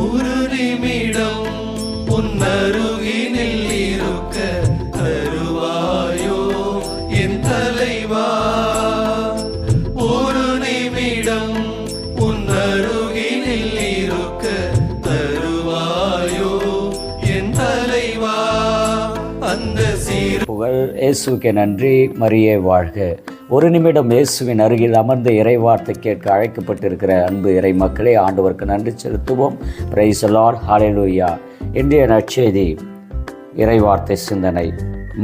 ஒரு நிமிடம் உன்னருகினில் இருக்க தருவாயோ என் தலைவா. ஒரு நிமிடம் உன்னருகினில் இருக்க தருவாயோ என் தலைவா. அந்த புகழ் இயேசுவுக்கு நன்றி. மரியே வாழ்க. ஒரு நிமிடம் இயேசுவின் அருகில் அமர்ந்த இறைவார்த்தை கேட்க அழைக்கப்பட்டிருக்கிற அன்பு இறை மக்களே, ஆண்டவருக்கு நன்றி செலுத்துவோம். Praise the lord. ஹல்லேலூயா. இன்றைய நற்செய்தி இறைவார்த்தை சிந்தனை.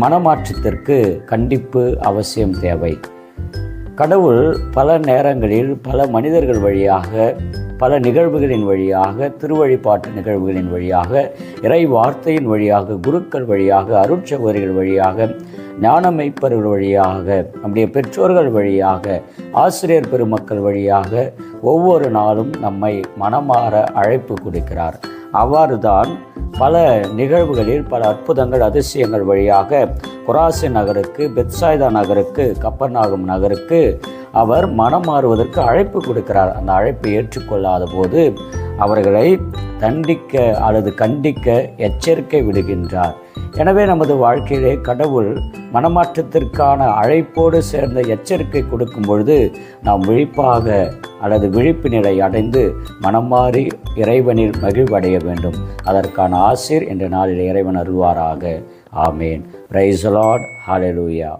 மனமாற்றத்திற்கு கண்டிப்பு அவசியம் தேவை. கடவுள் பல நேரங்களில் பல மனிதர்கள் வழியாக, பல நிகழ்வுகளின் வழியாக, திருவழிபாட்டு நிகழ்வுகளின் வழியாக, இறை வார்த்தையின் வழியாக, குருக்கள் வழியாக, அருட்சகோதரிகள் வழியாக, ஞானமைப்பர்கள் வழியாக, நம்முடைய பெற்றோர்கள் வழியாக, ஆசிரியர் பெருமக்கள் வழியாக ஒவ்வொரு நாளும் நம்மை மனமாற அழைப்பு கொடுக்கிறார். அவ்வாறு தான் பல நிகழ்வுகளில் பல அற்புதங்கள் அதிசயங்கள் வழியாக கொராசி நகருக்கு, பெத்சாய்தா நகருக்கு, கப்பர்நாகும் நகருக்கு அவர் மனம் மாறுவதற்கு அழைப்பு கொடுக்கிறார். அந்த அழைப்பை ஏற்றுக்கொள்ளாத போது அவர்களை தண்டிக்க அல்லது கண்டிக்க எச்சரிக்கை விடுகின்றார். எனவே நமது வாழ்க்கையிலே கடவுள் மனமாற்றத்திற்கான அழைப்போடு சேர்ந்த எச்சரிக்கை கொடுக்கும் பொழுது நாம் விழிப்பாக அல்லது விழிப்பு நிலை அடைந்து மனம் மாறி இறைவனில் மகிழ்வடைய வேண்டும். அதற்கான ஆசீர் என்ற நாளில் இறைவன் அருள்வாராக. ஆமேன். Price the lord. ஹல்லேலூயா.